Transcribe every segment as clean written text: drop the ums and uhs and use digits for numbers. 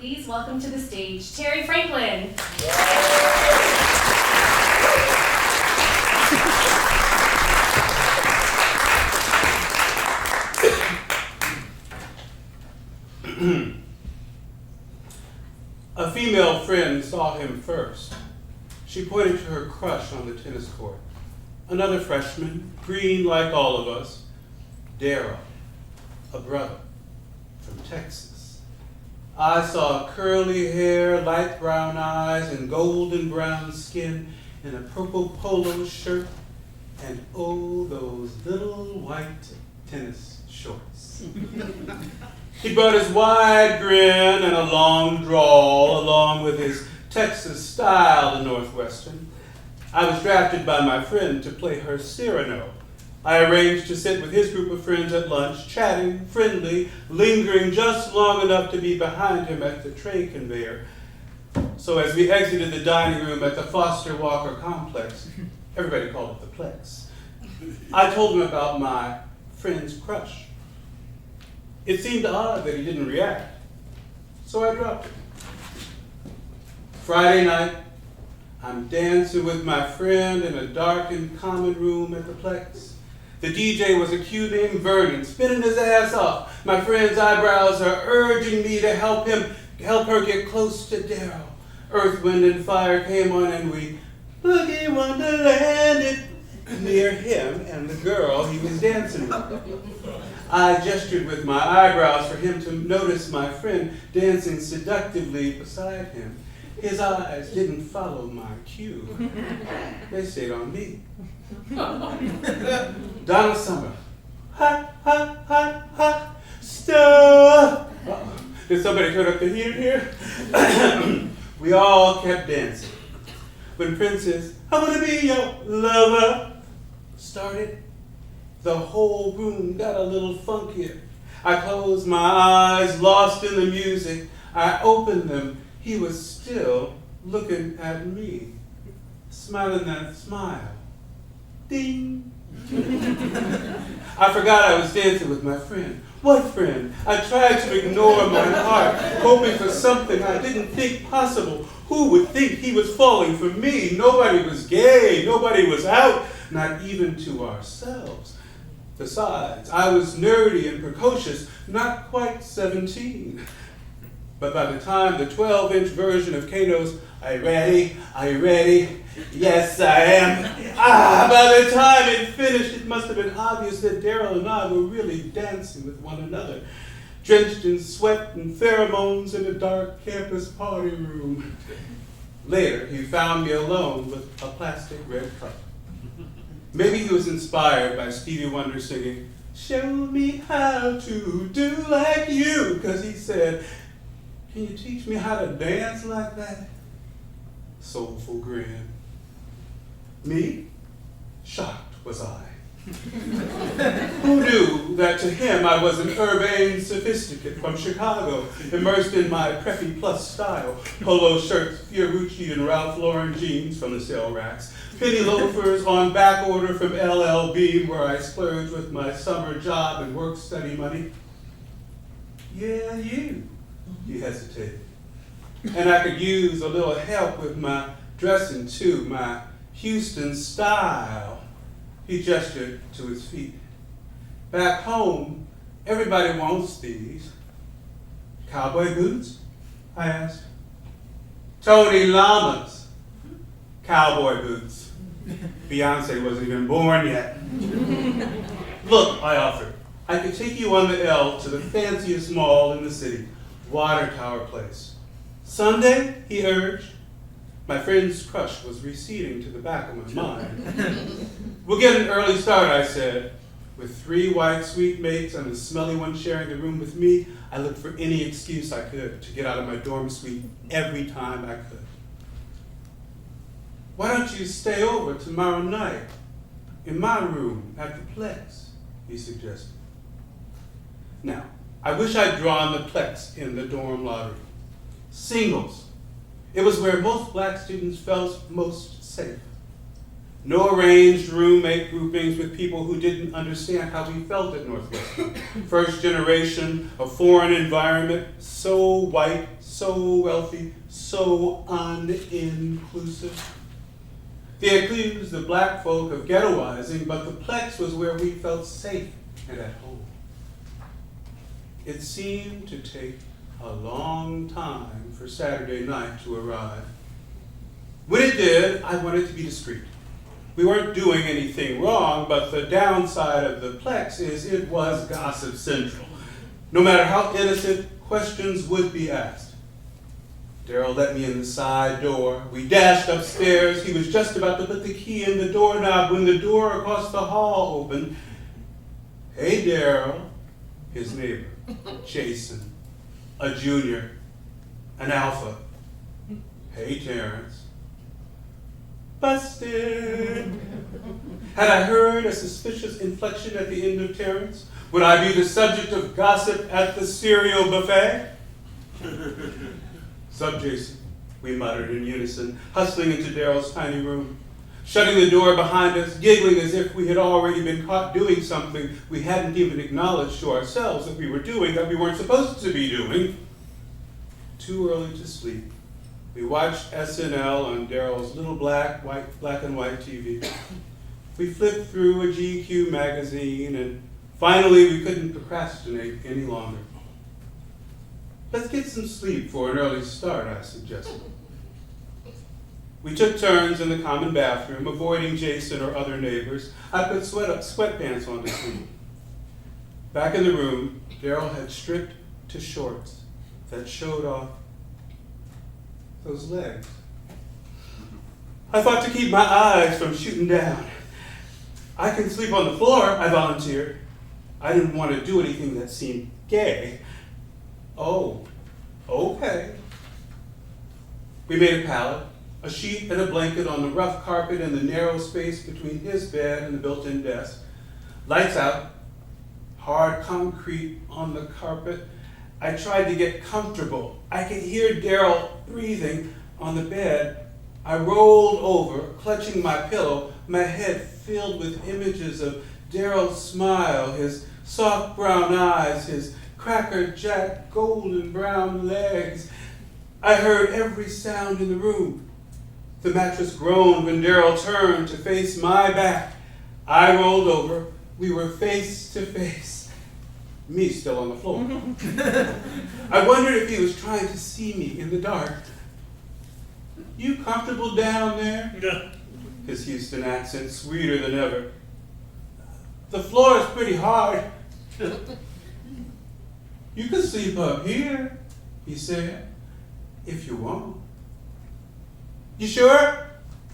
please welcome to the stage Terry Franklin. A female friend saw him first. She pointed to her crush on the tennis court. Another freshman, green like all of us, Daryl, a brother from Texas. I saw curly hair, light brown eyes, and golden brown skin in a purple polo shirt, and oh, those little white tennis shorts. He brought his wide grin and a long drawl along with his Texas style to Northwestern. I was drafted by my friend to play her Cyrano. I arranged to sit with his group of friends at lunch, chatting, friendly, lingering just long enough to be behind him at the tray conveyor. So as we exited the dining room at the Foster Walker complex, everybody called it the Plex, I told him about my friend's crush. It seemed odd that he didn't react, so I dropped it. Friday night, I'm dancing with my friend in a darkened common room at the Plex. The DJ was a cute named Vernon, spinning his ass off. My friend's eyebrows are urging me to help her get close to Daryl. Earth, Wind, and Fire came on and we boogie wonderlanded near him and the girl he was dancing with. I gestured with my eyebrows for him to notice my friend dancing seductively beside him. His eyes didn't follow my cue. They stayed on me. Donna Summer. Ha, ha, ha, ha. Stop. Did somebody turn up the heat here? We all kept dancing. When Princess, I want to be your lover started, the whole room got a little funkier. I closed my eyes, lost in the music. I opened them. He was still looking at me, smiling that smile. Ding. I forgot I was dancing with my friend. What friend? I tried to ignore my heart, hoping for something I didn't think possible. Who would think he was falling for me? Nobody was gay. Nobody was out, not even to ourselves. Besides, I was nerdy and precocious, not quite 17. But by the time the 12-inch version of Kano's "Are you ready? Are you ready? Yes, I am." By the time it finished, it must have been obvious that Daryl and I were really dancing with one another, drenched in sweat and pheromones in a dark campus party room. Later, he found me alone with a plastic red cup. Maybe he was inspired by Stevie Wonder singing, "Show me how to do like you," because he said, "Can you teach me how to dance like that?" Soulful grin. Me? Shocked was I. Who knew that to him I was an urbane sophisticate from Chicago, immersed in my preppy plus style, polo shirts, Fiorucci and Ralph Lauren jeans from the sale racks, penny loafers on back order from LL Bean where I splurged with my summer job and work study money. Yeah, you. He hesitated. And I could use a little help with my dressing too, my Houston style. He gestured to his feet. Back home, everybody wants these. Cowboy boots? I asked. Tony Llamas. Cowboy boots. Beyonce wasn't even born yet. Look, I offered. I could take you on the L to the fanciest mall in the city, Water Tower Place. Sunday, he urged. My friend's crush was receding to the back of my mind. We'll get an early start, I said. With 3 white suite mates and a smelly one sharing the room with me, I looked for any excuse I could to get out of my dorm suite every time I could. Why don't you stay over tomorrow night in my room at the Plex, he suggested. Now, I wish I'd drawn the Plex in the dorm lottery. Singles. It was where most black students felt most safe. No arranged roommate groupings with people who didn't understand how we felt at Northwestern. First generation, a foreign environment, so white, so wealthy, so uninclusive. They accused the black folk of ghettoizing, but the Plex was where we felt safe and at home. It seemed to take a long time for Saturday night to arrive. When it did, I wanted to be discreet. We weren't doing anything wrong, but the downside of the Plex is it was gossip central. No matter how innocent, questions would be asked. Daryl let me in the side door. We dashed upstairs. He was just about to put the key in the doorknob when the door across the hall opened. Hey, Daryl, his neighbor, Jason, a junior, an alpha. Hey, Terrence. Busted. Had I heard a suspicious inflection at the end of Terrence? Would I be the subject of gossip at the cereal buffet? Sup, Jason, we muttered in unison, hustling into Daryl's tiny room, shutting the door behind us, giggling as if we had already been caught doing something we hadn't even acknowledged to ourselves that we were doing, that we weren't supposed to be doing. Too early to sleep. We watched SNL on Daryl's little black and white TV. We flipped through a GQ magazine, and finally we couldn't procrastinate any longer. Let's get some sleep for an early start, I suggested. We took turns in the common bathroom, avoiding Jason or other neighbors. I put sweatpants on to sleep. Back in the room, Daryl had stripped to shorts that showed off those legs. I fought to keep my eyes from shooting down. I can sleep on the floor, I volunteered. I didn't want to do anything that seemed gay. Oh, okay. We made a pallet, a sheet and a blanket on the rough carpet in the narrow space between his bed and the built-in desk. Lights out, hard concrete on the carpet. I tried to get comfortable. I could hear Daryl breathing on the bed. I rolled over, clutching my pillow, my head filled with images of Daryl's smile, his soft brown eyes, his Cracker Jack golden brown legs. I heard every sound in the room. The mattress groaned when Daryl turned to face my back. I rolled over. We were face to face. Me still on the floor. I wondered if he was trying to see me in the dark. You comfortable down there? Yeah. His Houston accent sweeter than ever. The floor is pretty hard. You can sleep up here, he said, if you want. You sure?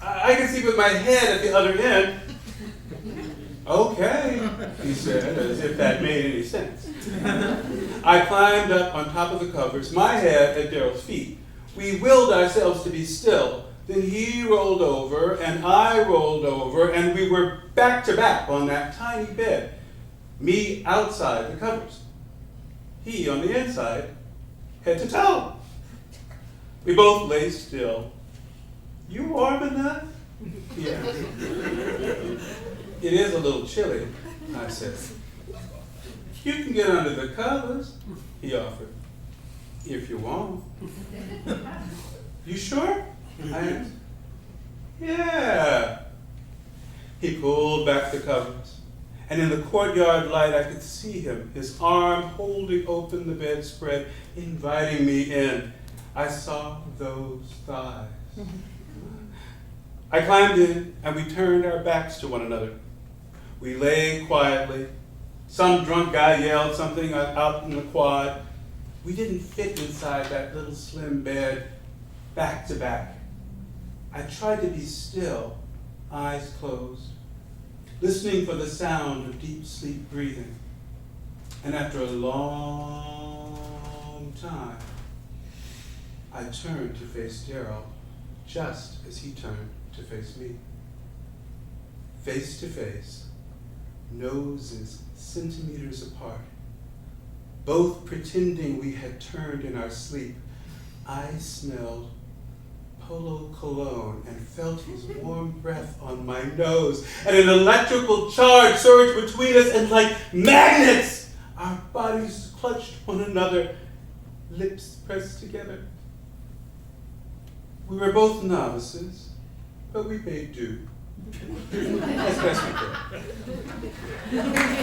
I can sleep with my head at the other end. Okay, he said, as if that made any sense. I climbed up on top of the covers, my head at Daryl's feet. We willed ourselves to be still. Then he rolled over, and I rolled over, and we were back to back on that tiny bed. Me outside the covers. He on the inside, head to toe. We both lay still. You warm enough? He asked. It is a little chilly, I said. You can get under the covers, he offered, if you want. You sure? I asked. Yeah. He pulled back the covers, and in the courtyard light I could see him, his arm holding open the bedspread, inviting me in. I saw those thighs. I climbed in, and we turned our backs to one another. We lay quietly. Some drunk guy yelled something out in the quad. We didn't fit inside that little slim bed, back to back. I tried to be still, eyes closed, listening for the sound of deep sleep breathing. And after a long time, I turned to face Daryl, just as he turned to face me. Face to face, noses centimeters apart, both pretending we had turned in our sleep. I smelled polo cologne and felt his warm breath on my nose, and an electrical charge surged between us, and like magnets, our bodies clutched one another, lips pressed together. We were both novices, but we made do. As best we could.